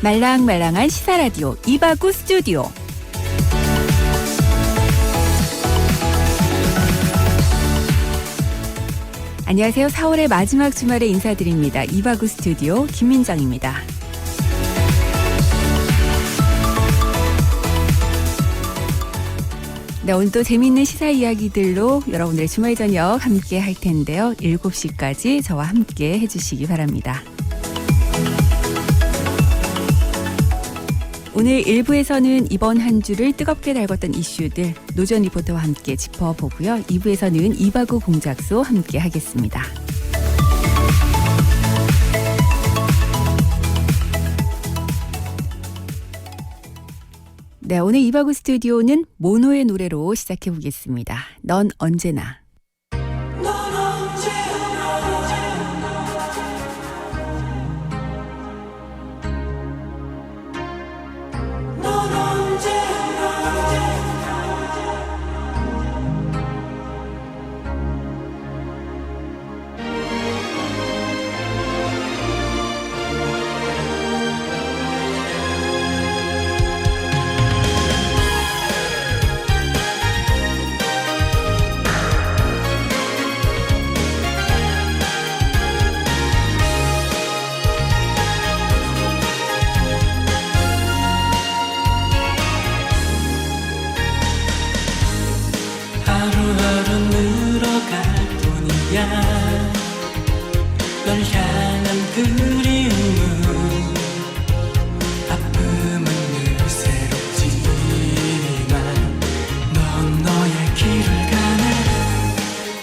말랑말랑한 시사라디오 이바구 스튜디오. 안녕하세요. 4월의 마지막 주말에 인사드립니다. 이바구 스튜디오 김민정입니다. 네, 오늘도 재미있는 시사 이야기들로 여러분들의 주말 저녁 함께 할 텐데요. 7시까지 저와 함께 해주시기 바랍니다. 오늘 1부에서는 이번 한 주를 뜨겁게 달궜던 이슈들 노전 리포터와 함께 짚어보고요. 2부에서는 이바구 공작소 함께 하겠습니다. 네, 오늘 이바구 스튜디오는 모노의 노래로 시작해 보겠습니다. 넌 언제나. 널 향한 그리움은 아픔은 늘 새롭지만 넌 너의 길을 가네.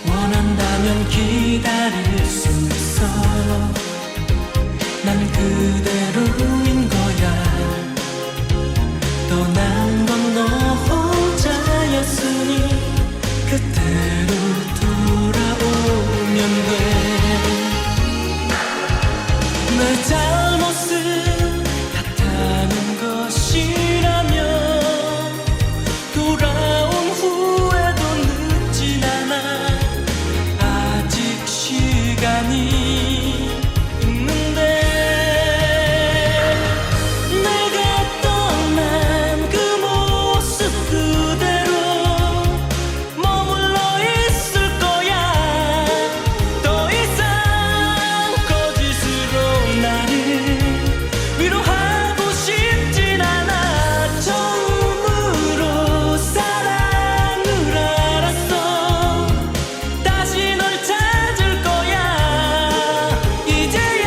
원한다면 기다릴 수 있어. 난 그대로인 거야. 떠난 건 너 혼자였으니 그대로 돌아오면 돼. 내 잘못은 같다는 것이라면 돌아온 후에도 늦진 않아. 아직 시간이 있는데 내가 떠난 그 모습 그대로 머물러 있을 거야. 더 이상 거짓으로 나를 위로하고 싶진 않아. 처음으로 사랑을 알았어. 다시 널 찾을 거야. 이제야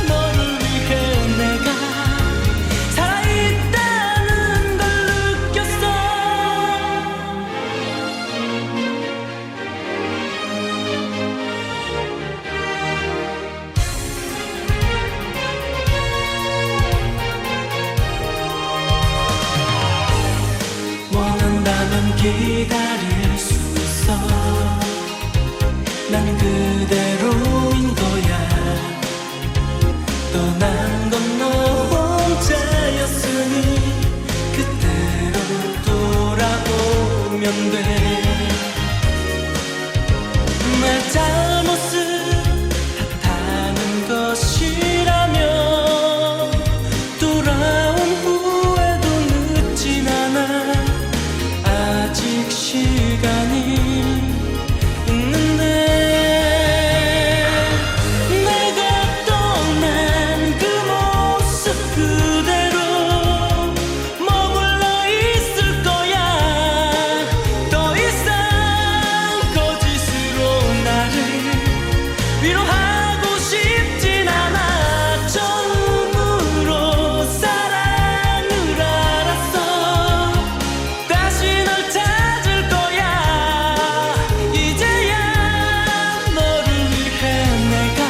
너를 위해 내가 살아있다는 걸 느꼈어. 원한다면 기다릴 수 있어. 난 그대로인 거야. 떠난 건 너 혼자였으니 그대로 돌아오면 돼. 내 잘못은 같다는 것이라면 돌아온 후에도 늦진 않아. 아직 시간이 있는데 내가 떠난 그 모습 그대로 머물러 있을 거야. 더 이상 거짓으로 나를 위로하고 싶진 않아. 처음으로 사랑을 알았어. 다시 널 찾을 거야. 이제야 너를 위해 내가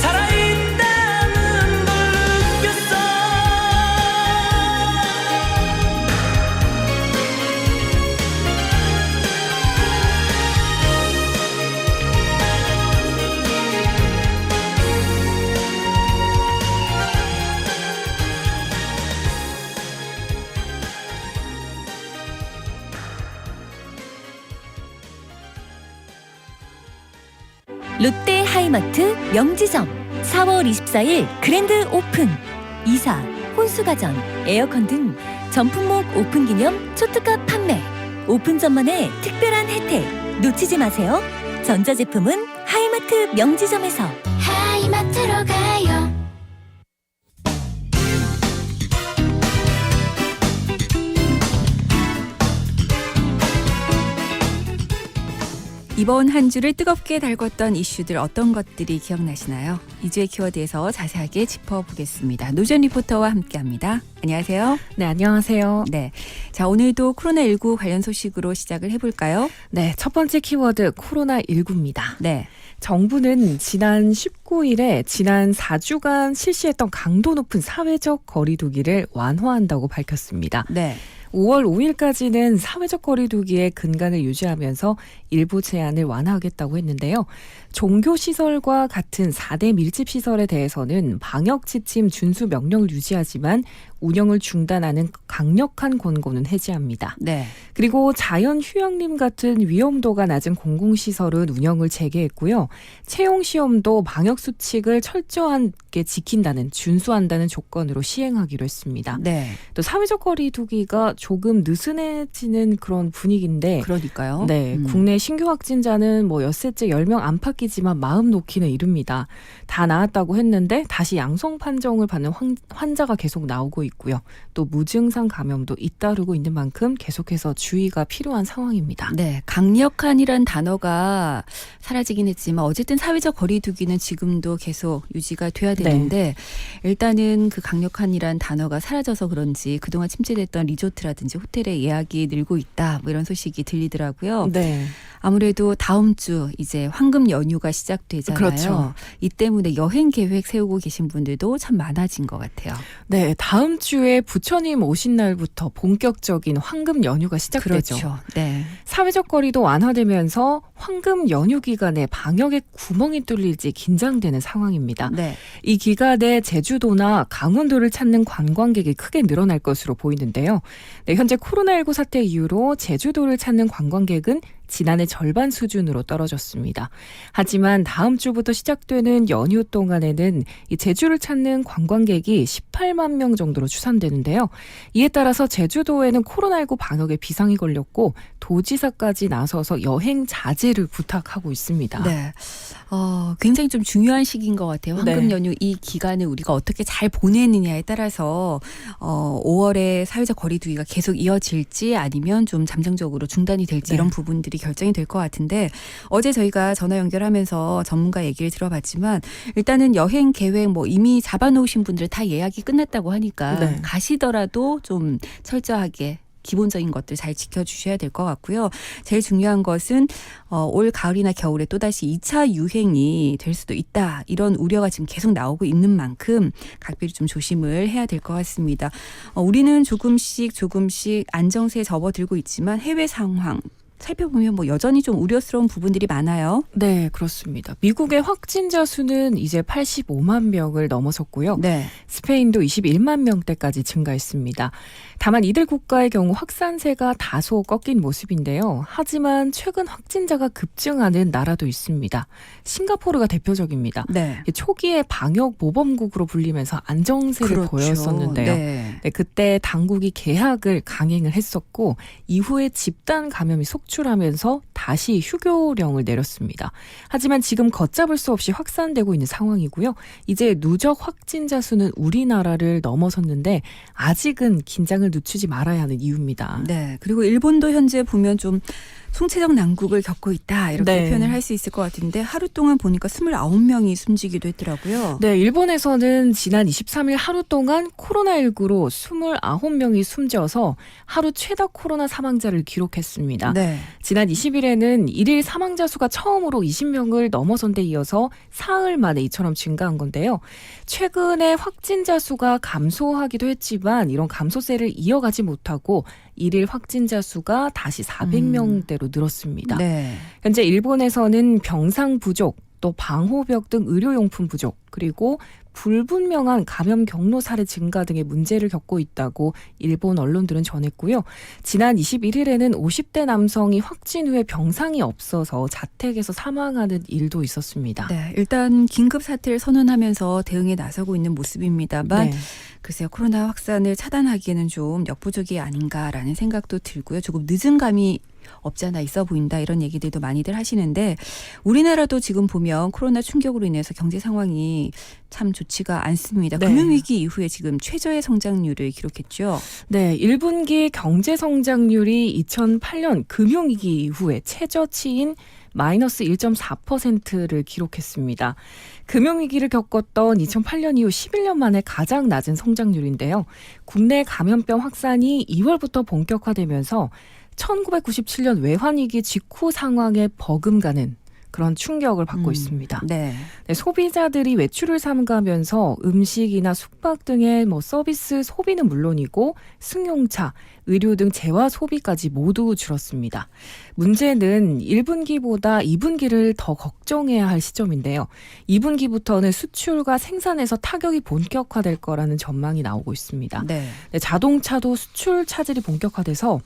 살아있다는 걸 느꼈어. 롯데 하이마트 명지점 4월 24일 그랜드 오픈. 이사, 혼수가전, 에어컨 등 전품목 오픈 기념 초특가 판매. 오픈전만의 특별한 혜택 놓치지 마세요. 전자제품은 하이마트 명지점에서. 하이마트로 가요. 이번 한 주를 뜨겁게 달궜던 이슈들 어떤 것들이 기억나시나요? 2주의 키워드에서 자세하게 짚어보겠습니다. 노전 리포터와 함께합니다. 안녕하세요. 네, 안녕하세요. 네, 자 오늘도 코로나19 관련 소식으로 시작을 해볼까요? 네, 첫 번째 키워드 코로나19입니다. 네, 정부는 지난 19일에 지난 4주간 실시했던 강도 높은 사회적 거리두기를 완화한다고 밝혔습니다. 네. 5월 5일까지는 사회적 거리두기의 근간을 유지하면서 일부 제한을 완화하겠다고 했는데요. 종교시설과 같은 4대 밀집시설에 대해서는 방역 지침 준수 명령을 유지하지만 운영을 중단하는 강력한 권고는 해제합니다. 네. 그리고 자연휴양림 같은 위험도가 낮은 공공시설은 운영을 재개했고요. 채용시험도 방역수칙을 철저하게 지킨다는 준수한다는 조건으로 시행하기로 했습니다. 네. 또 사회적 거리두기가 조금 느슨해지는 그런 분위기인데 그러니까요. 네, 국내 신규 확진자는 뭐 엿새째 10명 안팎이지만 마음 놓기는 이릅니다. 다 나았다고 했는데 다시 양성 판정을 받는 환자가 계속 나오고 있고요. 또 무증상 감염도 잇따르고 있는 만큼 계속해서 주의가 필요한 상황입니다. 네, 강력한이란 단어가 사라지긴 했지만 어쨌든 사회적 거리두기는 지금도 계속 유지가 돼야 되는데 일단은 그 강력한이란 단어가 사라져서 그런지 그동안 침체됐던 리조트라든지 호텔의 예약이 늘고 있다. 뭐 이런 소식이 들리더라고요. 네. 아무래도 다음 주 이제 황금 연휴가 시작되잖아요. 그렇죠. 이 때문에 여행 계획 세우고 계신 분들도 참 많아진 것 같아요. 네, 다음 주에 부처님 오신 날부터 본격적인 황금 연휴가 시작되죠. 그렇죠. 네. 사회적 거리도 완화되면서 황금 연휴 기간에 방역에 구멍이 뚫릴지 긴장되는 상황입니다. 네. 이 기간에 제주도나 강원도를 찾는 관광객이 크게 늘어날 것으로 보이는데요. 네, 현재 코로나19 사태 이후로 제주도를 찾는 관광객은 지난해 절반 수준으로 떨어졌습니다. 하지만 다음 주부터 시작되는 연휴 동안에는 이 제주를 찾는 관광객이 18만 명 정도로 추산되는데요. 이에 따라서 제주도에는 코로나19 방역에 비상이 걸렸고 도지사까지 나서서 여행 자제를 부탁하고 있습니다. 네. 굉장히 좀 중요한 시기인 것 같아요. 황금 네. 연휴 이 기간을 우리가 어떻게 잘 보내느냐에 따라서 5월에 사회적 거리두기가 계속 이어질지 아니면 좀 잠정적으로 중단이 될지 네. 이런 부분들이 결정이 될 것 같은데 어제 저희가 전화 연결하면서 전문가 얘기를 들어봤지만 일단은 여행 계획 뭐 이미 잡아놓으신 분들 다 예약이 끝났다고 하니까 네. 가시더라도 좀 철저하게 기본적인 것들 잘 지켜주셔야 될 것 같고요. 제일 중요한 것은 올 가을이나 겨울에 또다시 2차 유행이 될 수도 있다. 이런 우려가 지금 계속 나오고 있는 만큼 각별히 좀 조심을 해야 될 것 같습니다. 우리는 조금씩 안정세에 접어들고 있지만 해외 상황 살펴보면 뭐 여전히 좀 우려스러운 부분들이 많아요. 네, 그렇습니다. 미국의 확진자 수는 이제 85만 명을 넘어섰고요. 네. 스페인도 21만 명대까지 증가했습니다. 다만 이들 국가의 경우 확산세가 다소 꺾인 모습인데요. 하지만 최근 확진자가 급증하는 나라도 있습니다. 싱가포르가 대표적입니다. 네. 초기에 방역 모범국으로 불리면서 안정세를 그렇죠. 보였었는데요. 네. 네, 그때 당국이 개학을 강행을 했었고 이후에 집단 감염이 속출하면서 다시 휴교령을 내렸습니다. 하지만 지금 걷잡을 수 없이 확산되고 있는 상황이고요. 이제 누적 확진자 수는 우리나라를 넘어섰는데 아직은 긴장을 늦추지 말아야 하는 이유입니다. 네. 그리고 일본도 현재 보면 좀 총체적 난국을 겪고 있다. 이렇게 네. 표현을 할 수 있을 것 같은데 하루 동안 보니까 29명이 숨지기도 했더라고요. 네, 일본에서는 지난 23일 하루 동안 코로나19로 29명이 숨져서 하루 최다 코로나 사망자를 기록했습니다. 네. 지난 20일에는 일일 사망자 수가 처음으로 20명을 넘어선 데 이어서 사흘 만에 이처럼 증가한 건데요. 최근에 확진자 수가 감소하기도 했지만 이런 감소세를 이어가지 못하고 일일 확진자 수가 다시 400명대로 늘었습니다. 네. 현재 일본에서는 병상 부족, 또 방호벽 등 의료용품 부족, 그리고 불분명한 감염 경로 사례 증가 등의 문제를 겪고 있다고 일본 언론들은 전했고요. 지난 21일에는 50대 남성이 확진 후에 병상이 없어서 자택에서 사망하는 일도 있었습니다. 네, 일단 긴급 사태를 선언하면서 대응에 나서고 있는 모습입니다만 네. 글쎄요, 코로나 확산을 차단하기에는 좀 역부족이 아닌가라는 생각도 들고요. 조금 늦은 감이 없잖아 있어 보인다 이런 얘기들도 많이들 하시는데 우리나라도 지금 보면 코로나 충격으로 인해서 경제 상황이 참 좋지가 않습니다. 네. 금융위기 이후에 지금 최저의 성장률을 기록했죠. 네, 1분기 경제 성장률이 2008년 금융위기 이후에 최저치인 마이너스 1.4%를 기록했습니다. 금융위기를 겪었던 2008년 이후 11년 만에 가장 낮은 성장률인데요. 국내 감염병 확산이 2월부터 본격화되면서 1997년 외환위기 직후 상황에 버금가는 그런 충격을 받고 있습니다. 네. 네, 소비자들이 외출을 삼가면서 음식이나 숙박 등의 서비스 소비는 물론이고 승용차, 의료 등 재화 소비까지 모두 줄었습니다. 문제는 1분기보다 2분기를 더 걱정해야 할 시점인데요. 2분기부터는 수출과 생산에서 타격이 본격화될 거라는 전망이 나오고 있습니다. 네. 네, 자동차도 수출 차질이 본격화돼서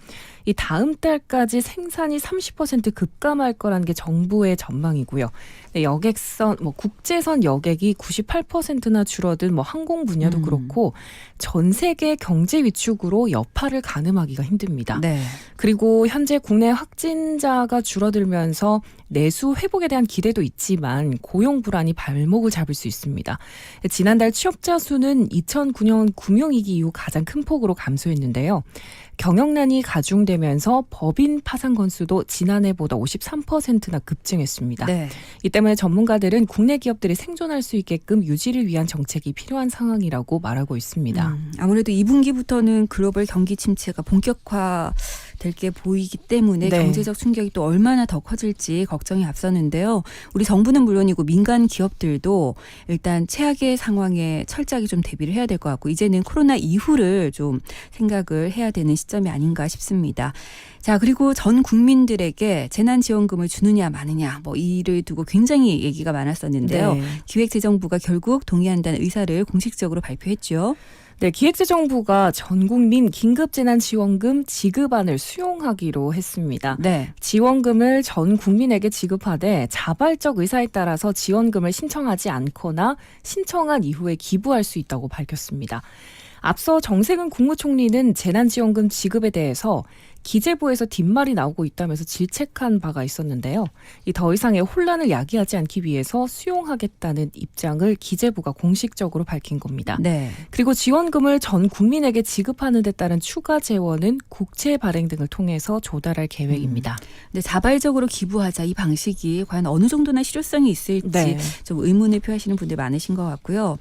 이 다음 달까지 생산이 30% 급감할 거라는 게 정부의 전망이고요. 네, 여객선, 국제선 여객이 98%나 줄어든 항공 분야도 그렇고 전 세계 경제 위축으로 여파를 가늠하기가 힘듭니다. 네. 그리고 현재 국내 확진자가 줄어들면서 내수 회복에 대한 기대도 있지만 고용 불안이 발목을 잡을 수 있습니다. 지난달 취업자 수는 2009년 금융위기 이후 가장 큰 폭으로 감소했는데요. 경영난이 가중되면서 법인 파산 건수도 지난해보다 53%나 급증했습니다. 네. 이 때문에 전문가들은 국내 기업들이 생존할 수 있게끔 유지를 위한 정책이 필요한 상황이라고 말하고 있습니다. 아무래도 2분기부터는 글로벌 경기 침체가 본격화될 게 보이기 때문에 네. 경제적 충격이 또 얼마나 더 커질지 걱정이 앞서는데요. 우리 정부는 물론이고 민간 기업들도 일단 최악의 상황에 철저하게 좀 대비를 해야 될 것 같고 이제는 코로나 이후를 좀 생각을 해야 되는 시점이 아닌가 싶습니다. 자, 그리고 전 국민들에게 재난지원금을 주느냐 마느냐 이를 두고 굉장히 얘기가 많았었는데요. 네. 기획재정부가 결국 동의한다는 의사를 공식적으로 발표했죠. 네, 기획재정부가 전 국민 긴급재난지원금 지급안을 수용하기로 했습니다. 네. 지원금을 전 국민에게 지급하되 자발적 의사에 따라서 지원금을 신청하지 않거나 신청한 이후에 기부할 수 있다고 밝혔습니다. 앞서 정세균 국무총리는 재난지원금 지급에 대해서 기재부에서 뒷말이 나오고 있다면서 질책한 바가 있었는데요. 더 이상의 혼란을 야기하지 않기 위해서 수용하겠다는 입장을 기재부가 공식적으로 밝힌 겁니다. 네. 그리고 지원금을 전 국민에게 지급하는 데 따른 추가 재원은 국채 발행 등을 통해서 조달할 계획입니다. 근데 자발적으로 기부하자 이 방식이 과연 어느 정도나 실효성이 있을지 네. 좀 의문을 표하시는 분들 많으신 것 같고요.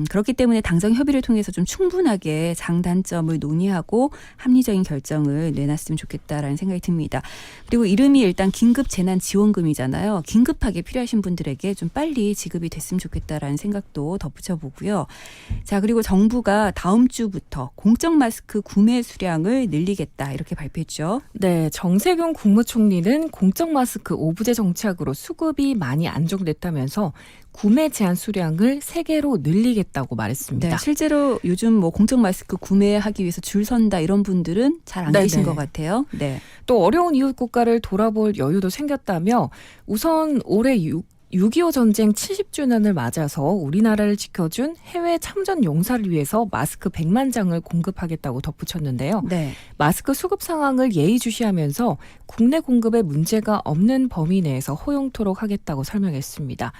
그렇기 때문에 당정 협의를 통해서 좀 충분하게 장단점을 논의하고 합리적인 결정을 내놨으면 좋겠다라는 생각이 듭니다. 그리고 이름이 일단 긴급재난지원금이잖아요. 긴급하게 필요하신 분들에게 좀 빨리 지급이 됐으면 좋겠다라는 생각도 덧붙여보고요. 자, 그리고 정부가 다음 주부터 공적 마스크 구매 수량을 늘리겠다 이렇게 발표했죠. 네, 정세균 국무총리는 공적 마스크 오부제 정착으로 수급이 많이 안정됐다면서 구매 제한 수량을 3개로 늘리겠다고 말했습니다. 네, 실제로 요즘 공적 마스크 구매하기 위해서 줄 선다 이런 분들은 잘 안 네네. 계신 것 같아요. 네. 또 어려운 이웃 국가를 돌아볼 여유도 생겼다며 우선 올해 6.25 전쟁 70주년을 맞아서 우리나라를 지켜준 해외 참전 용사를 위해서 마스크 100만 장을 공급하겠다고 덧붙였는데요. 네. 마스크 수급 상황을 예의주시하면서 국내 공급에 문제가 없는 범위 내에서 허용토록 하겠다고 설명했습니다.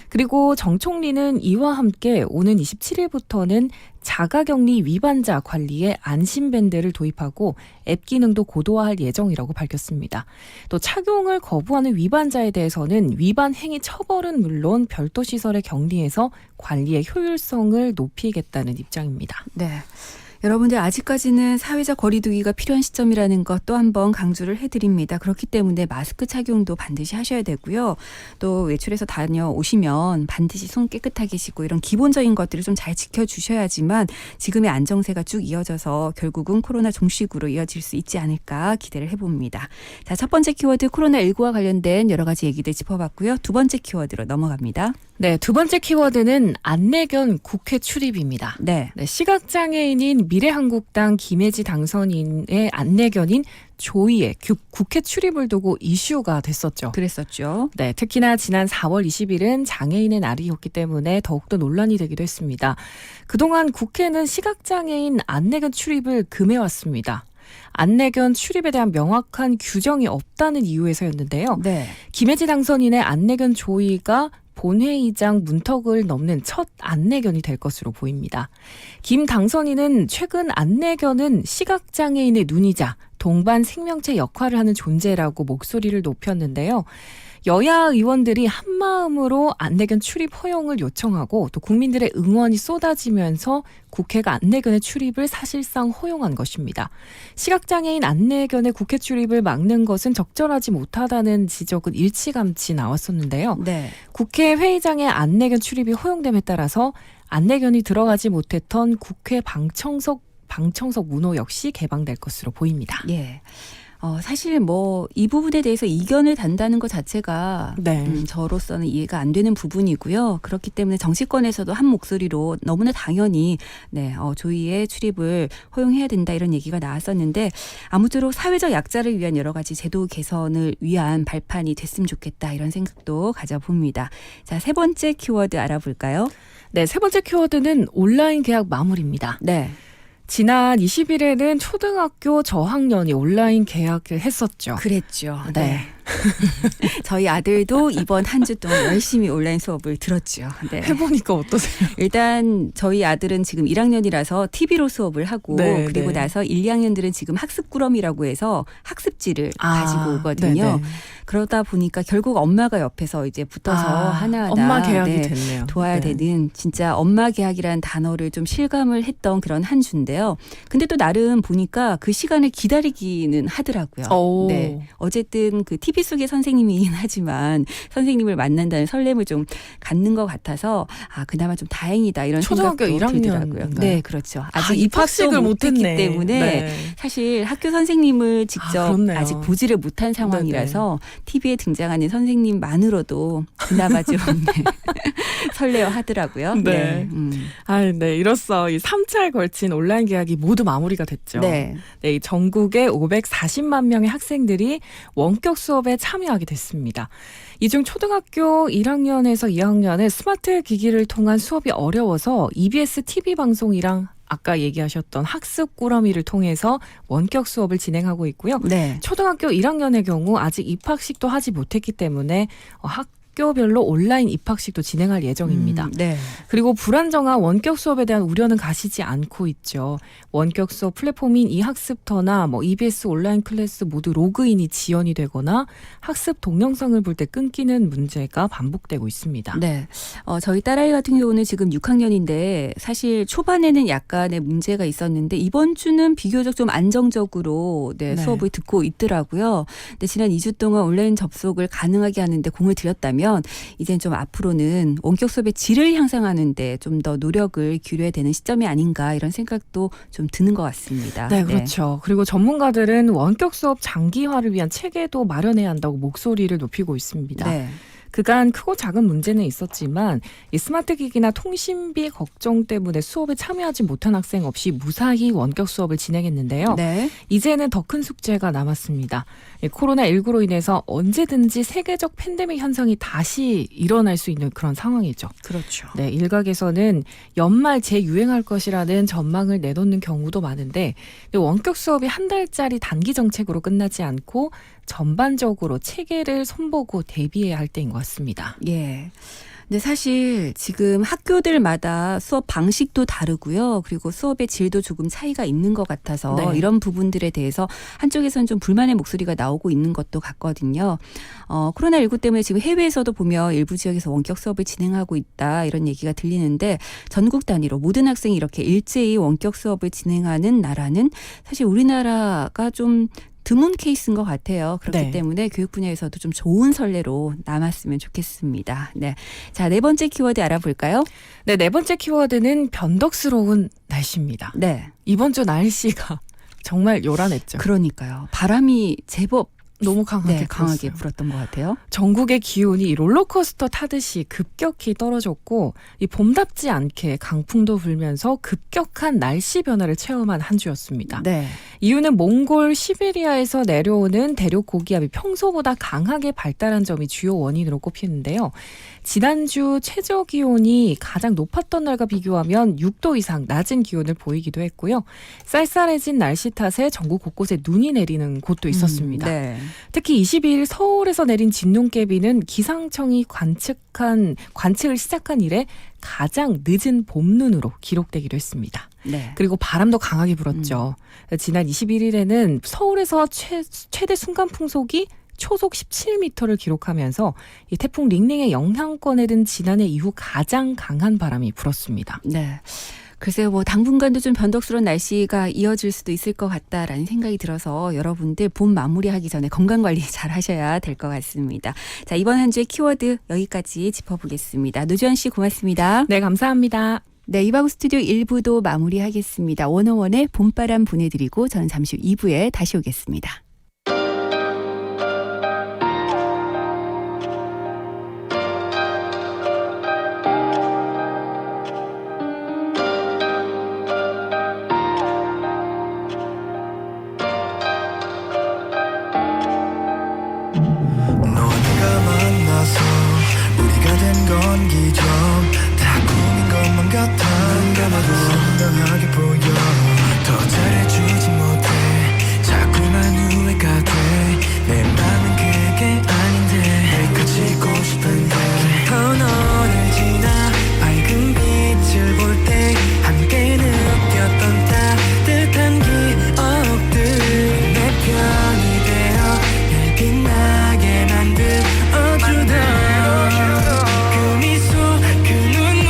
그리고 정 총리는 이와 함께 오는 27일부터는 자가격리 위반자 관리에 안심밴드를 도입하고 앱 기능도 고도화할 예정이라고 밝혔습니다. 또 착용을 거부하는 위반자에 대해서는 위반 행위 처벌은 물론 별도 시설에 격리해서 관리의 효율성을 높이겠다는 입장입니다. 네. 여러분들 아직까지는 사회적 거리두기가 필요한 시점이라는 것 또 한 번 강조를 해드립니다. 그렇기 때문에 마스크 착용도 반드시 하셔야 되고요. 또 외출해서 다녀오시면 반드시 손 깨끗하게 씻고 이런 기본적인 것들을 좀 잘 지켜주셔야지만 지금의 안정세가 쭉 이어져서 결국은 코로나 종식으로 이어질 수 있지 않을까 기대를 해봅니다. 자, 첫 번째 키워드 코로나19와 관련된 여러 가지 얘기들 짚어봤고요. 두 번째 키워드로 넘어갑니다. 네, 두 번째 키워드는 안내견 국회 출입입니다. 네. 네, 시각장애인인 미래한국당 김혜지 당선인의 안내견인 조이의 국회 출입을 두고 이슈가 됐었죠. 그랬었죠. 네, 특히나 지난 4월 20일은 장애인의 날이었기 때문에 더욱더 논란이 되기도 했습니다. 그동안 국회는 시각장애인 안내견 출입을 금해왔습니다. 안내견 출입에 대한 명확한 규정이 없다는 이유에서였는데요. 네. 김혜지 당선인의 안내견 조이가 본회의장 문턱을 넘는 첫 안내견이 될 것으로 보입니다. 김 당선인은 최근 안내견은 시각장애인의 눈이자 동반 생명체 역할을 하는 존재라고 목소리를 높였는데요. 여야 의원들이 한마음으로 안내견 출입 허용을 요청하고 또 국민들의 응원이 쏟아지면서 국회가 안내견의 출입을 사실상 허용한 것입니다. 시각장애인 안내견의 국회 출입을 막는 것은 적절하지 못하다는 지적은 일찌감치 나왔었는데요. 네. 국회 회의장에 안내견 출입이 허용됨에 따라서 안내견이 들어가지 못했던 국회 방청석 문호 역시 개방될 것으로 보입니다. 예. 사실 뭐 이 부분에 대해서 이견을 단다는 것 자체가 네. 저로서는 이해가 안 되는 부분이고요. 그렇기 때문에 정치권에서도 한 목소리로 너무나 당연히 조이의 출입을 허용해야 된다 이런 얘기가 나왔었는데 아무쪼록 사회적 약자를 위한 여러 가지 제도 개선을 위한 발판이 됐으면 좋겠다 이런 생각도 가져봅니다. 자, 세 번째 키워드 알아볼까요? 네, 세 번째 키워드는 온라인 계약 마무리입니다. 네. 지난 20일에는 초등학교 저학년이 온라인 계약을 했었죠. 그랬죠. 네. 저희 아들도 이번 한 주 동안 열심히 온라인 수업을 들었죠. 네. 해보니까 어떠세요? 일단 저희 아들은 지금 1학년이라서 TV로 수업을 하고 네, 그리고 네. 나서 1, 2학년들은 지금 학습꾸러미라고 해서 학습지를 가지고 오거든요. 네네. 그러다 보니까 결국 엄마가 옆에서 이제 붙어서 하나하나 엄마 계약이 됐네요. 도와야 네. 되는 진짜 엄마 계약이라는 단어를 좀 실감을 했던 그런 한 주인데요. 근데 또 나름 보니까 그 시간을 기다리기는 하더라고요. 오. 네. 어쨌든 그 TV 속의 선생님이긴 하지만 선생님을 만난다는 설렘을 좀 갖는 것 같아서 그나마 좀 다행이다 이런 초등학교 생각도 1학년 들더라고요. 인가요? 네, 그렇죠. 아직 입학식을 입학도 못했기 못했네. 때문에 네. 사실 학교 선생님을 직접 그렇네요. 아직 보지를 못한 상황이라서 TV에 등장하는 선생님만으로도 그나마 좀 설레어하더라고요. 네. 네. 이로써 이 3차에 걸친 온라인 계약이 모두 마무리가 됐죠. 네. 네, 이 전국에 540만 명의 학생들이 원격 수업에 참여하게 됐습니다. 이 중 초등학교 1학년에서 2학년은 스마트 기기를 통한 수업이 어려워서 EBS TV 방송이랑 아까 얘기하셨던 학습 꾸러미를 통해서 원격 수업을 진행하고 있고요. 네. 초등학교 1학년의 경우 아직 입학식도 하지 못했기 때문에 학교별로 온라인 입학식도 진행할 예정입니다. 네. 그리고 불안정한 원격 수업에 대한 우려는 가시지 않고 있죠. 원격 수업 플랫폼인 이학습터나 EBS 온라인 클래스 모두 로그인이 지연이 되거나 학습 동영상을 볼 때 끊기는 문제가 반복되고 있습니다. 네. 저희 딸아이 같은 경우는 지금 6학년인데 사실 초반에는 약간의 문제가 있었는데 이번 주는 비교적 좀 안정적으로 네. 수업을 듣고 있더라고요. 근데 지난 2주 동안 온라인 접속을 가능하게 하는데 공을 들였다면 이젠 좀 앞으로는 원격 수업의 질을 향상하는데 좀 더 노력을 기울여야 되는 시점이 아닌가 이런 생각도 좀 드는 것 같습니다. 네, 그렇죠. 그리고 전문가들은 원격 수업 장기화를 위한 체계도 마련해야 한다고 목소리를 높이고 있습니다. 네. 그간 크고 작은 문제는 있었지만 이 스마트 기기나 통신비 걱정 때문에 수업에 참여하지 못한 학생 없이 무사히 원격 수업을 진행했는데요. 네. 이제는 더 큰 숙제가 남았습니다. 코로나19로 인해서 언제든지 세계적 팬데믹 현상이 다시 일어날 수 있는 그런 상황이죠. 그렇죠. 네, 일각에서는 연말 재유행할 것이라는 전망을 내놓는 경우도 많은데 원격 수업이 한 달짜리 단기 정책으로 끝나지 않고 전반적으로 체계를 손보고 대비해야 할 때인 것 같습니다. 예. 근데 사실 지금 학교들마다 수업 방식도 다르고요. 그리고 수업의 질도 조금 차이가 있는 것 같아서 네. 이런 부분들에 대해서 한쪽에서는 좀 불만의 목소리가 나오고 있는 것도 같거든요. 코로나19 때문에 지금 해외에서도 보면 일부 지역에서 원격 수업을 진행하고 있다 이런 얘기가 들리는데 전국 단위로 모든 학생이 이렇게 일제히 원격 수업을 진행하는 나라는 사실 우리나라가 좀 드문 케이스인 것 같아요. 그렇기 네. 때문에 교육 분야에서도 좀 좋은 선례로 남았으면 좋겠습니다. 네. 자, 네 번째 키워드 알아볼까요? 네, 네 번째 키워드는 변덕스러운 날씨입니다. 네. 이번 주 날씨가 정말 요란했죠. 그러니까요. 바람이 제법 너무 강하게 강하게 불었어요. 불었던 것 같아요. 전국의 기온이 롤러코스터 타듯이 급격히 떨어졌고 이 봄답지 않게 강풍도 불면서 급격한 날씨 변화를 체험한 한 주였습니다. 네. 이유는 몽골 시베리아에서 내려오는 대륙 고기압이 평소보다 강하게 발달한 점이 주요 원인으로 꼽히는데요. 지난주 최저 기온이 가장 높았던 날과 비교하면 6도 이상 낮은 기온을 보이기도 했고요. 쌀쌀해진 날씨 탓에 전국 곳곳에 눈이 내리는 곳도 있었습니다. 네. 특히 22일 서울에서 내린 진눈깨비는 기상청이 관측을 시작한 이래 가장 늦은 봄눈으로 기록되기도 했습니다. 네. 그리고 바람도 강하게 불었죠. 지난 21일에는 서울에서 최대 순간 풍속이 초속 17m를 기록하면서 이 태풍 링링의 영향권에 든 지난해 이후 가장 강한 바람이 불었습니다. 네. 글쎄요, 뭐 당분간도 좀 변덕스러운 날씨가 이어질 수도 있을 것 같다라는 생각이 들어서 여러분들 봄 마무리하기 전에 건강 관리 잘 하셔야 될 것 같습니다. 자, 이번 한 주의 키워드 여기까지 짚어보겠습니다. 노주현 씨 고맙습니다. 네, 감사합니다. 네, 이바구 스튜디오 1부도 마무리하겠습니다. 원어원의 봄바람 보내드리고 저는 잠시 후 2부에 다시 오겠습니다. 너희가 만나서 우리가 된 건 기적 다 꿈인 것만 같아 눈 감아도 선명하게 보여 더 잘해주지 못해 자꾸만 후회가 돼내 맘은 그게 아닌데 내가 지고 싶은데 너를 지나 밝은 빛을 볼 때 함께 느꼈던 따뜻한 기억들 내 편이 되어 날 빛나게 만들어주던 그 미소 그 눈물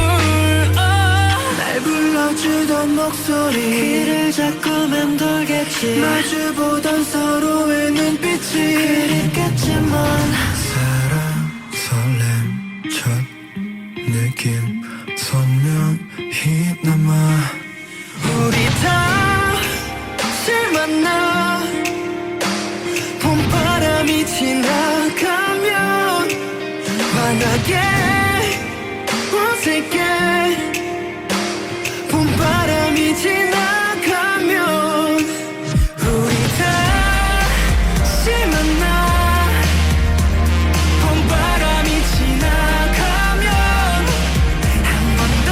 날 불러주던 목소리 귀를 자꾸 맴돌겠지 마주보던 서로의 눈빛이 그립겠지만 사랑 설렘 첫 느낌 선명히 남아 우리 다시 만나 봄바람이 지나가면 환하게 어색해 봄바람이 지나가면 우리 다시 만나 봄바람이 지나가면 한 번 더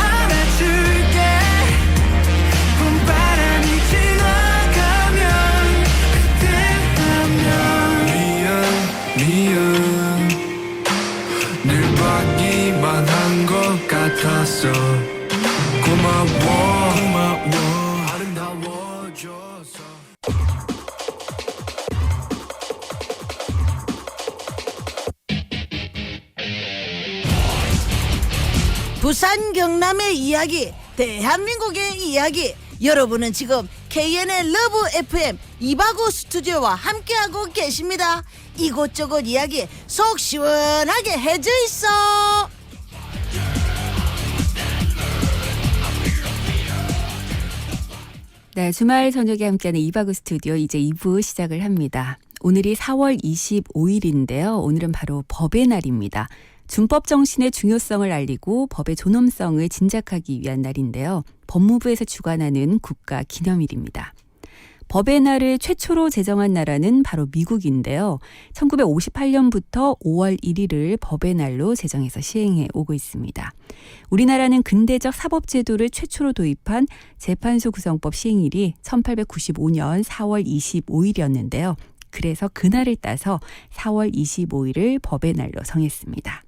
안아줄게 봄바람이 지나가면 그때라면 미안 늘 받기만 한 것 같았어 고마워 아름다워져서 부산 경남의 이야기, 대한민국의 이야기. 여러분은 지금 KN의 러브 FM 이바구 스튜디오와 함께하고 계십니다. 이곳저곳 이야기 속 시원하게 해져 있어. 네, 주말 저녁에 함께하는 이바구 스튜디오 이제 2부 시작을 합니다. 오늘이 4월 25일인데요. 오늘은 바로 법의 날입니다. 준법 정신의 중요성을 알리고 법의 존엄성을 진작하기 위한 날인데요. 법무부에서 주관하는 국가 기념일입니다. 법의 날을 최초로 제정한 나라는 바로 미국인데요. 1958년부터 5월 1일을 법의 날로 제정해서 시행해 오고 있습니다. 우리나라는 근대적 사법제도를 최초로 도입한 재판소 구성법 시행일이 1895년 4월 25일이었는데요. 그래서 그날을 따서 4월 25일을 법의 날로 정했습니다.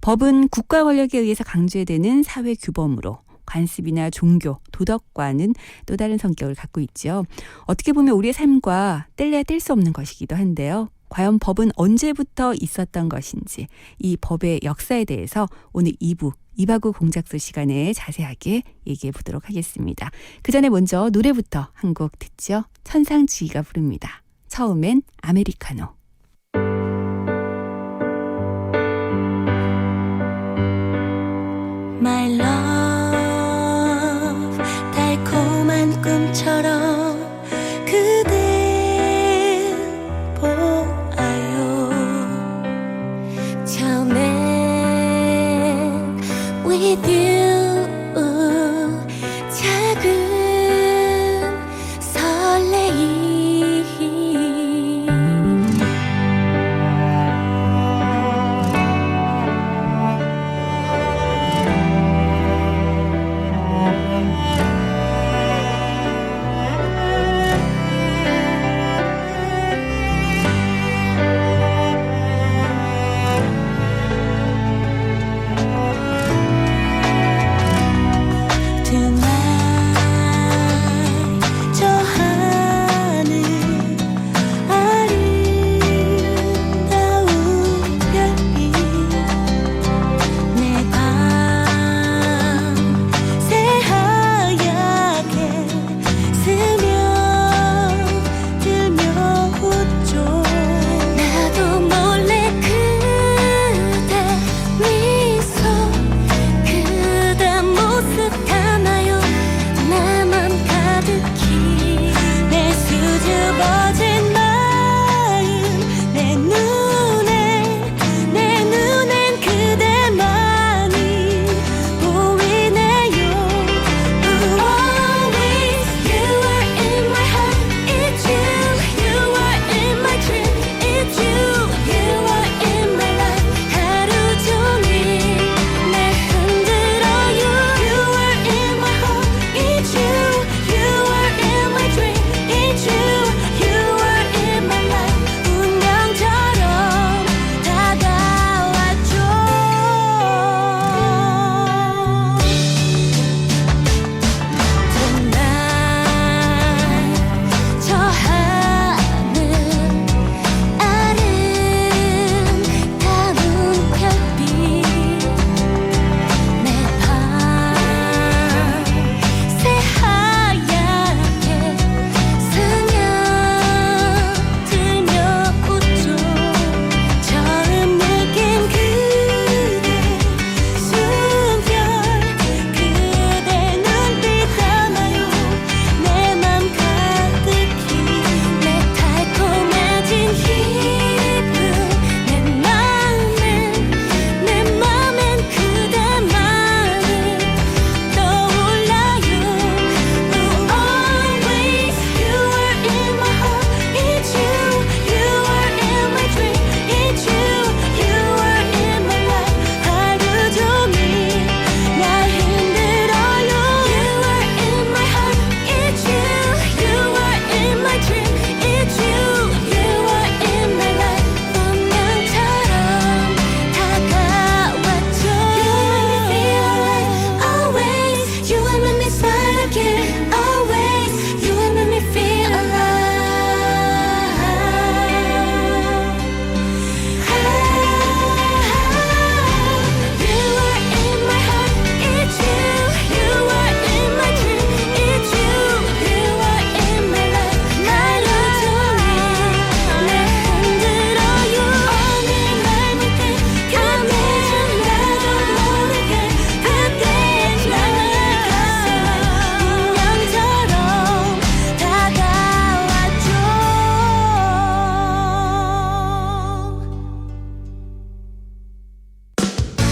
법은 국가 권력에 의해서 강제되는 사회 규범으로 관습이나 종교, 도덕과는 또 다른 성격을 갖고 있죠. 어떻게 보면 우리의 삶과 뗄래야 뗄 수 없는 것이기도 한데요. 과연 법은 언제부터 있었던 것인지, 이 법의 역사에 대해서 오늘 2부 이바구 공작소 시간에 자세하게 얘기해 보도록 하겠습니다. 그 전에 먼저 노래부터 한 곡 듣죠. 천상지희가 부릅니다. 처음엔 아메리카노. My love 달콤한 꿈처럼 그대 보아요 처음엔 with you 작은 설레임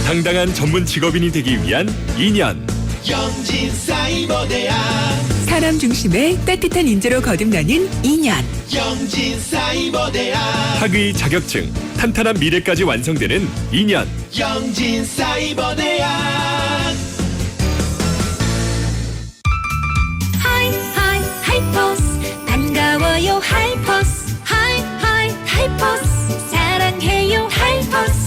당당한 전문 직업인이 되기 위한 2년 영진사이버대학 사람 중심의 따뜻한 인재로 거듭나는 2년. 영진사이버대학 학위 자격증 탄탄한 미래까지 완성되는 2년 영진사이버대학 하이퍼스 반가워요 하이퍼스 하이퍼스 사랑해요 하이퍼스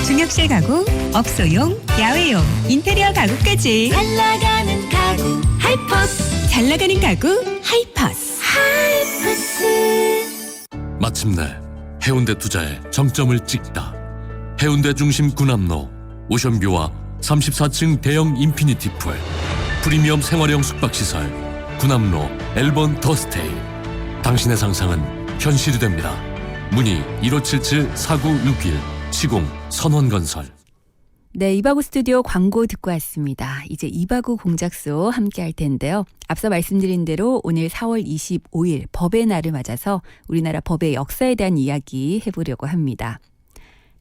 중학교 접실 가구, 업소용, 야외용, 인테리어 가구까지 잘 나가는 가구 하이퍼스. 잘 나가는 가구 하이퍼스. 마침내 해운대 투자에 정점을 찍다. 해운대 중심 군함로 오션뷰와 34층 대형 인피니티 풀, 프리미엄 생활형 숙박시설 군함로 엘본 더스테이. 당신의 상상은 현실이 됩니다. 문의 1577-4961 시공 선원건설. 네, 이바구 스튜디오 광고 듣고 왔습니다. 이제 이바구 공작소 함께 할 텐데요. 앞서 말씀드린 대로 오늘 4월 25일 법의 날을 맞아서 우리나라 법의 역사에 대한 이야기 해보려고 합니다.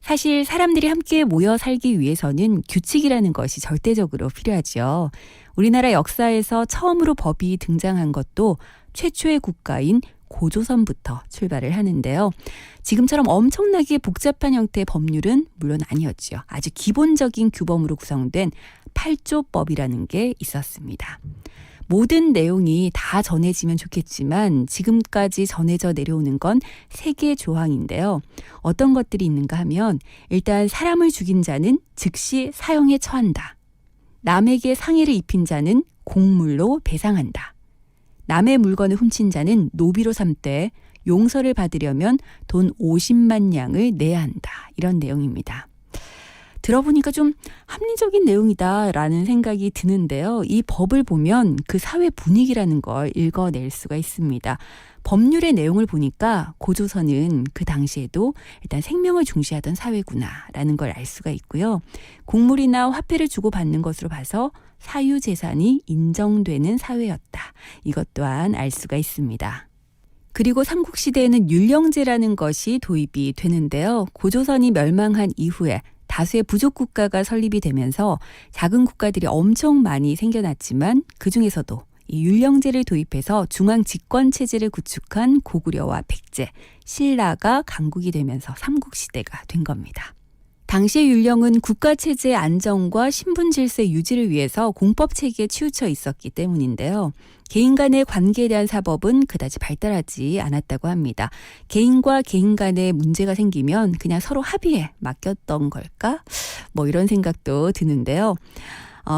사실 사람들이 함께 모여 살기 위해서는 규칙이라는 것이 절대적으로 필요하죠. 우리나라 역사에서 처음으로 법이 등장한 것도 최초의 국가인 고조선부터 출발을 하는데요. 지금처럼 엄청나게 복잡한 형태의 법률은 물론 아니었죠. 아주 기본적인 규범으로 구성된 8조법이라는 게 있었습니다. 모든 내용이 다 전해지면 좋겠지만 지금까지 전해져 내려오는 건 3개 조항인데요. 어떤 것들이 있는가 하면 일단 사람을 죽인 자는 즉시 사형에 처한다. 남에게 상해를 입힌 자는 공물로 배상한다. 남의 물건을 훔친 자는 노비로 삼되 용서를 받으려면 돈 50만 냥을 내야 한다. 이런 내용입니다. 들어보니까 좀 합리적인 내용이다라는 생각이 드는데요. 이 법을 보면 그 사회 분위기라는 걸 읽어낼 수가 있습니다. 법률의 내용을 보니까 고조선은 그 당시에도 일단 생명을 중시하던 사회구나라는 걸 알 수가 있고요. 곡물이나 화폐를 주고받는 것으로 봐서 사유재산이 인정되는 사회였다. 이것 또한 알 수가 있습니다. 그리고 삼국시대에는 율령제라는 것이 도입이 되는데요. 고조선이 멸망한 이후에 다수의 부족 국가가 설립이 되면서 작은 국가들이 엄청 많이 생겨났지만 그중에서도 이 율령제를 도입해서 중앙 집권 체제를 구축한 고구려와 백제, 신라가 강국이 되면서 삼국시대가 된 겁니다. 당시의 율령은 국가체제의 안정과 신분질서 유지를 위해서 공법체계에 치우쳐 있었기 때문인데요. 개인 간의 관계에 대한 사법은 그다지 발달하지 않았다고 합니다. 개인과 개인 간에 문제가 생기면 그냥 서로 합의에 맡겼던 걸까? 뭐 이런 생각도 드는데요.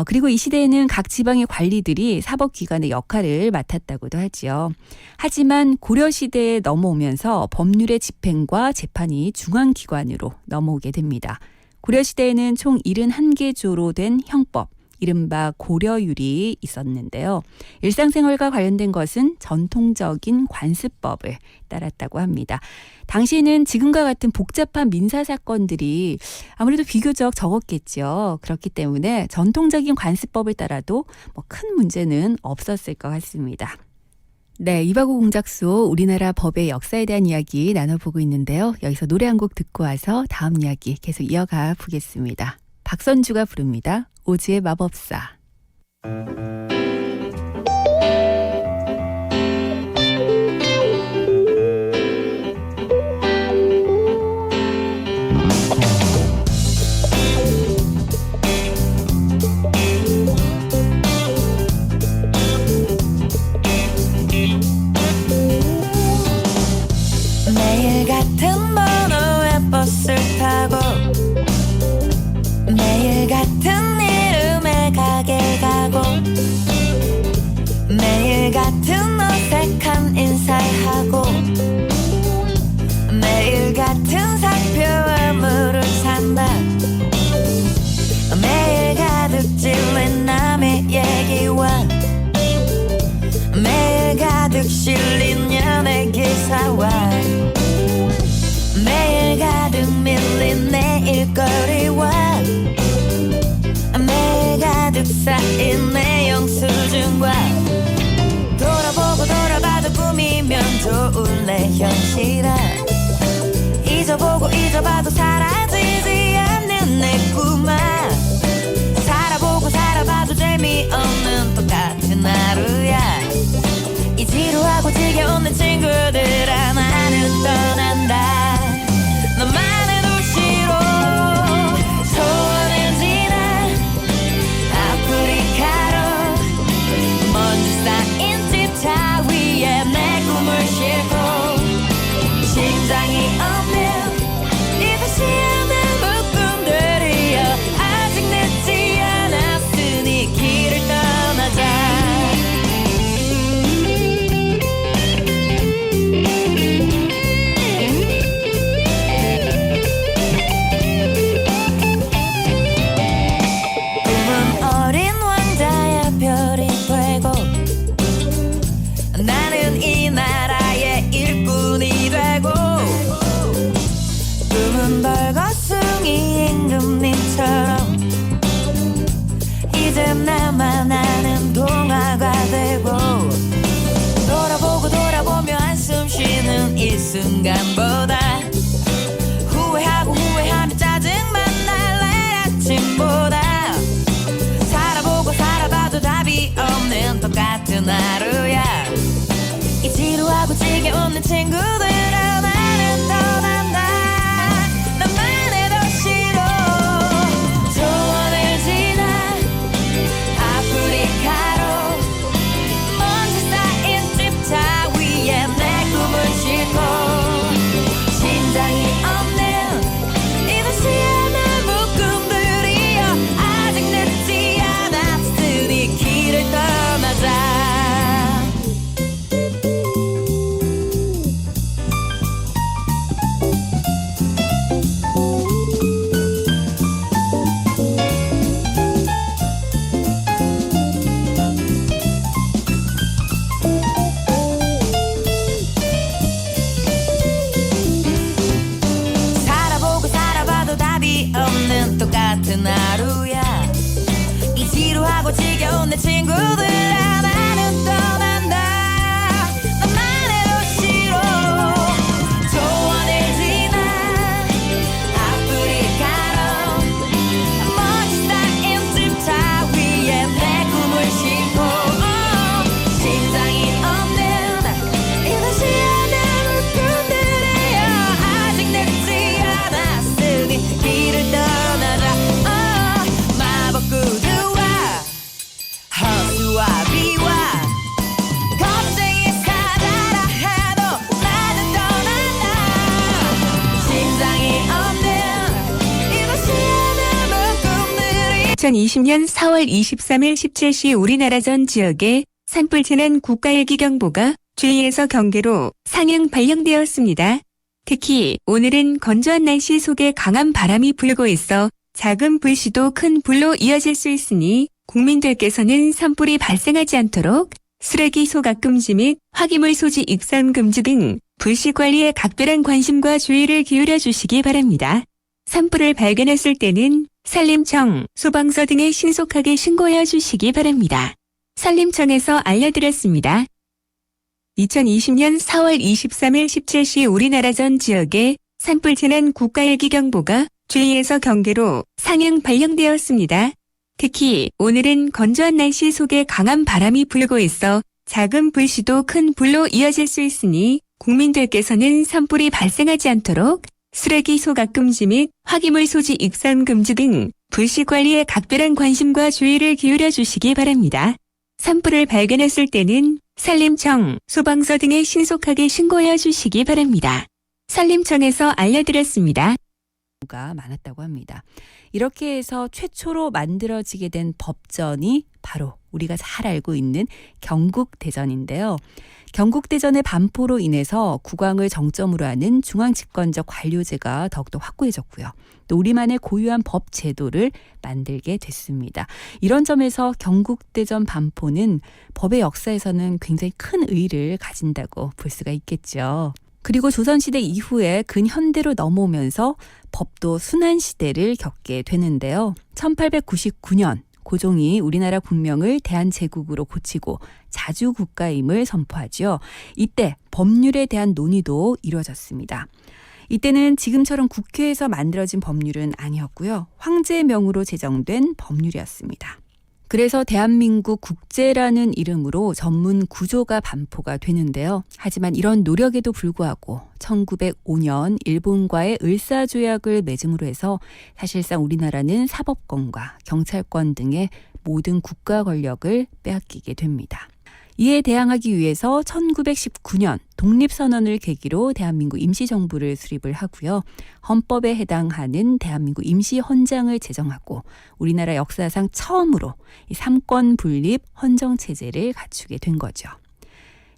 그리고 이 시대에는 각 지방의 관리들이 사법기관의 역할을 맡았다고도 하지요. 하지만 고려시대에 넘어오면서 법률의 집행과 재판이 중앙기관으로 넘어오게 됩니다. 고려시대에는 총 71개조로 된 형법, 이른바 고려율이 있었는데요. 일상생활과 관련된 것은 전통적인 관습법을 따랐다고 합니다. 당시에는 지금과 같은 복잡한 민사사건들이 아무래도 비교적 적었겠죠. 그렇기 때문에 전통적인 관습법을 따라도 큰 문제는 없었을 것 같습니다. 네, 이바구 공작소 우리나라 법의 역사에 대한 이야기 나눠보고 있는데요. 여기서 노래 한 곡 듣고 와서 다음 이야기 계속 이어가 보겠습니다. 박선주가 부릅니다. 오즈의 마법사. 매일 같은 번호의 버스를 타고 매일 같은 이름의 가게 가고 매일 같은 어색한 인사를 하고 매일 같은 상표와 물을 산다. 매일 가득 찔린 남의 얘기와 매일 가득 실린 연애 기사와 매일 가득 밀린 내 일거리와 매일 가득 쌓인 내 영수증과 돌아보고 돌아봐도 꿈이면 좋을래 순간보다 후회하고 후회하면 짜증만 날래 아침보다 살아보고 살아봐도 답이 없는 똑같은 하루야 이 지루하고 지겨운 내 친구들은 나는 떠난다 너만 해도 싫어 조원을 지나 아프리카로 먼지 쌓인 집차 위에 내 꿈을 싣고 심장이 없는 이 도시의 내 묶음들이여 아직 늦지 않았으니 길을 떠나자 살아보고 살아봐도 답이 없는 똑같은 하루야 이 지루하고 지겨운 내 친구들아 나는 떠난다 너만 해도 싫어 조원을 지나 아프리카로 먼지 쌓인 집차 위에 내 꿈을 싣고 심장이 없는 이 도시의 내 물품들이여 아직 늦지 않았으니 길을 떠나자 마법구두와 허수와 비와 겁쟁이 사자라 해도 나는 떠난다 심장이 없는 이 도시의 내 물품들이 2020년 4월 23일 17시 우리나라 전 지역에 산불재난 국가일기경보가 주의에서 경계로 상향 발령되었습니다. 특히 오늘은 건조한 날씨 속에 강한 바람이 불고 있어 작은 불씨도 큰 불로 이어질 수 있으니 국민들께서는 산불이 발생하지 않도록 쓰레기 소각 금지 및 화기물 소지 익산 금지 등 불씨 관리에 각별한 관심과 주의를 기울여 주시기 바랍니다. 산불을 발견했을 때는 산림청, 소방서 등에 신속하게 신고해 주시기 바랍니다. 산림청에서 알려드렸습니다. 2020년 4월 23일 17시 우리나라 전 지역에 산불재난 국가일기경보가 주의에서 경계로 상향 발령되었습니다. 특히 오늘은 건조한 날씨 속에 강한 바람이 불고 있어 작은 불씨도 큰 불로 이어질 수 있으니 국민들께서는 산불이 발생하지 않도록 쓰레기 소각 금지 및 화기물 소지 익산 금지 등 불씨 관리에 각별한 관심과 주의를 기울여 주시기 바랍니다. 산불을 발견했을 때는 산림청, 소방서 등에 신속하게 신고해 주시기 바랍니다. 산림청에서 알려드렸습니다. 가 많았다고 합니다. 이렇게 해서 최초로 만들어지게 된 법전이 바로 우리가 잘 알고 있는 경국대전인데요. 경국대전의 반포로 인해서 국왕을 정점으로 하는 중앙집권적 관료제가 더욱더 확고해졌고요. 또 우리만의 고유한 법 제도를 만들게 됐습니다. 이런 점에서 경국대전 반포는 법의 역사에서는 굉장히 큰 의의를 가진다고 볼 수가 있겠죠. 그리고 조선시대 이후에 근현대로 넘어오면서 법도 순환시대를 겪게 되는데요. 1899년 고종이 우리나라 국명을 대한제국으로 고치고 자주국가임을 선포하죠. 이때 법률에 대한 논의도 이루어졌습니다. 이때는 지금처럼 국회에서 만들어진 법률은 아니었고요. 황제의 명으로 제정된 법률이었습니다. 그래서 대한민국 국제라는 이름으로 전문 구조가 반포가 되는데요. 하지만 이런 노력에도 불구하고 1905년 일본과의 을사조약을 맺음으로 해서 사실상 우리나라는 사법권과 경찰권 등의 모든 국가 권력을 빼앗기게 됩니다. 이에 대항하기 위해서 1919년 독립선언을 계기로 대한민국 임시정부를 수립을 하고요. 헌법에 해당하는 대한민국 임시헌장을 제정하고 우리나라 역사상 처음으로 이 삼권 분립 헌정체제를 갖추게 된 거죠.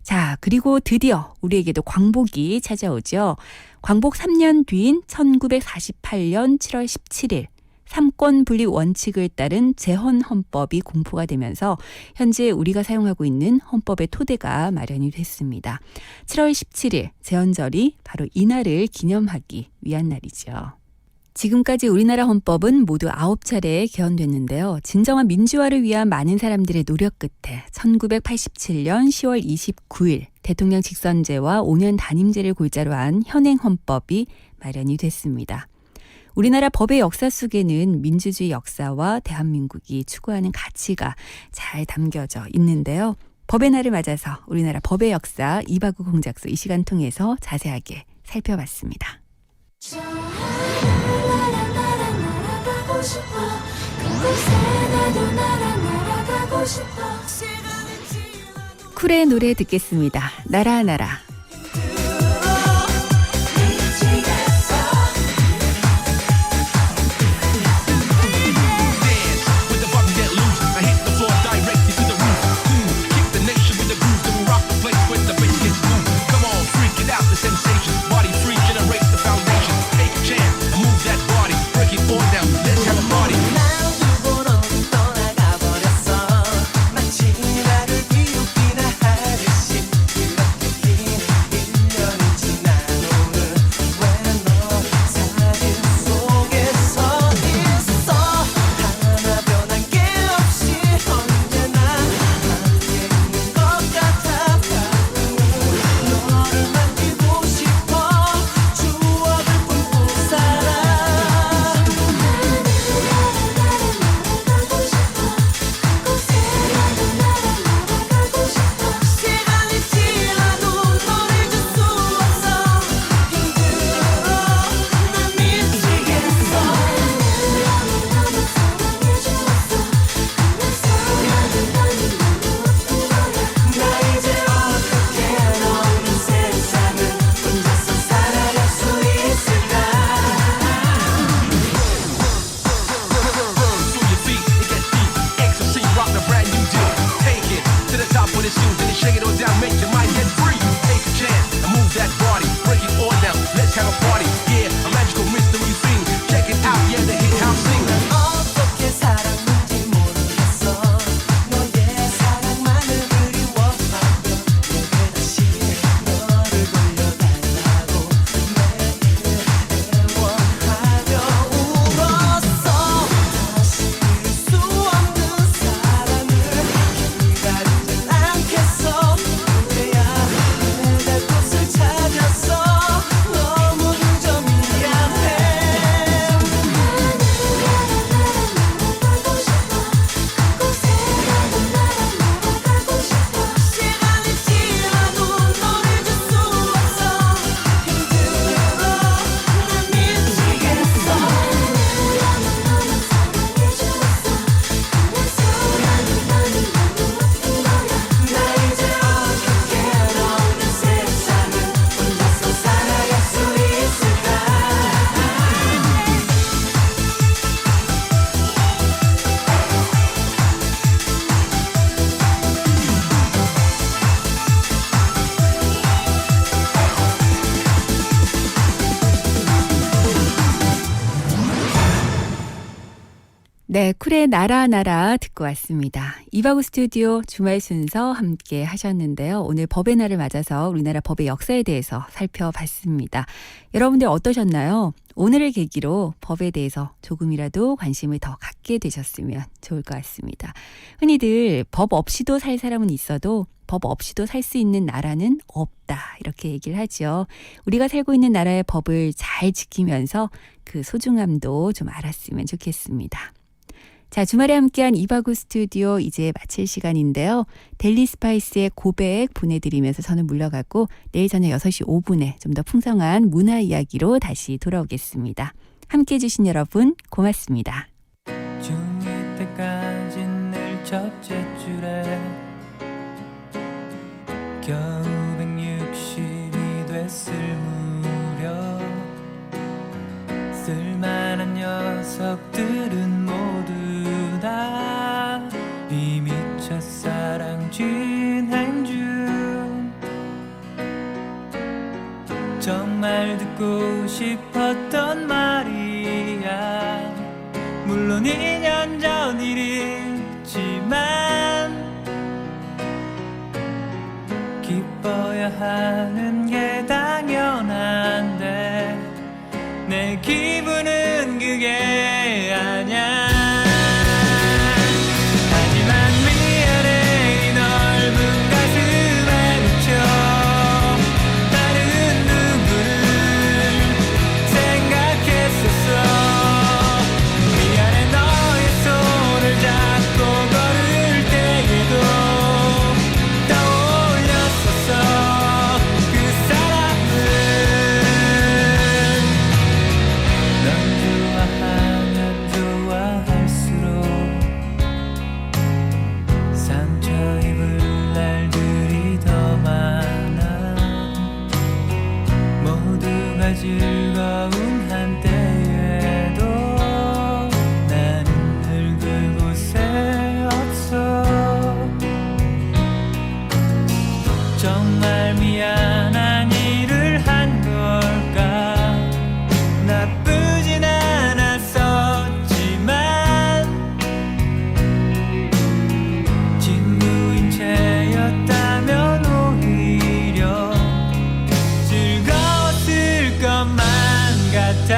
자, 그리고 드디어 우리에게도 광복이 찾아오죠. 광복 3년 뒤인 1948년 7월 17일 삼권 분립 원칙을 따른 제헌헌법이 공포가 되면서 현재 우리가 사용하고 있는 헌법의 토대가 마련이 됐습니다. 7월 17일 제헌절이 바로 이날을 기념하기 위한 날이죠. 지금까지 우리나라 헌법은 모두 9차례 개헌됐는데요. 진정한 민주화를 위한 많은 사람들의 노력 끝에 1987년 10월 29일 대통령 직선제와 5년 단임제를 골자로 한 현행 헌법이 마련이 됐습니다. 우리나라 법의 역사 속에는 민주주의 역사와 대한민국이 추구하는 가치가 잘 담겨져 있는데요. 법의 날을 맞아서 우리나라 법의 역사 이바구 공작소 이 시간 통해서 자세하게 살펴봤습니다. 쿨의 노래 듣겠습니다. 나라 나라. 네, 쿨의 나라 나라 듣고 왔습니다. 이바구 스튜디오 주말 순서 함께 하셨는데요. 오늘 법의 날을 맞아서 우리나라 법의 역사에 대해서 살펴봤습니다. 여러분들 어떠셨나요? 오늘을 계기로 법에 대해서 조금이라도 관심을 더 갖게 되셨으면 좋을 것 같습니다. 흔히들 법 없이도 살 사람은 있어도 법 없이도 살 수 있는 나라는 없다, 이렇게 얘기를 하죠. 우리가 살고 있는 나라의 법을 잘 지키면서 그 소중함도 좀 알았으면 좋겠습니다. 자, 주말에 함께한 이바구 스튜디오 이제 마칠 시간인데요. 델리 스파이스의 고백 보내드리면서 저는 물러가고 내일 저녁 6시 5분에 좀 더 풍성한 문화 이야기로 다시 돌아오겠습니다. 함께해 주신 여러분 고맙습니다. 중2 때까지 늘 첫째 줄에 겨우 160이 됐을 무렵 쓸만한 녀석들은 모두 다 이미 첫사랑 진행 중 정말 듣고 싶었던 말이야 물론 2년 전 일이지만 기뻐야 하는 게 당연한데 내 기분은 그게 아냐. 하지만 미안해 이 넓은 가슴에 묻혀 다른 누구를 생각했었어. 미안해 너의 손을 잡고 걸을 때에도 떠올렸었어 그 사람을. 넌 좋아하면 좋아할수록 상처 입을 날들이 더 많아. 모두가 즐거운 한때에도 나는 늘 그곳에 없어. 정말 미안한 일을 한 걸까. 나쁘진 않았었지만 친구인 채였다면 오히려 즐거웠을 것만 같아.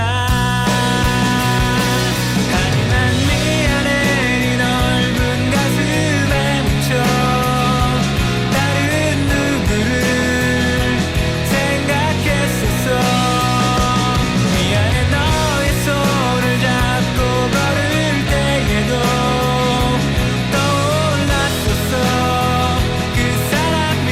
하지만 미안해 이 넓은 가슴에 묻혀 다른 누구를 생각했었어. 미안해 너의 손을 잡고 걸을 때에도 떠올랐었어 그 사람이.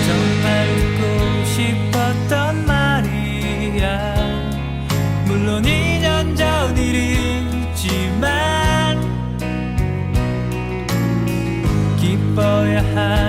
정말 듣고 싶었던 말이야. 물론 2년 전 일이지만 기뻐야 할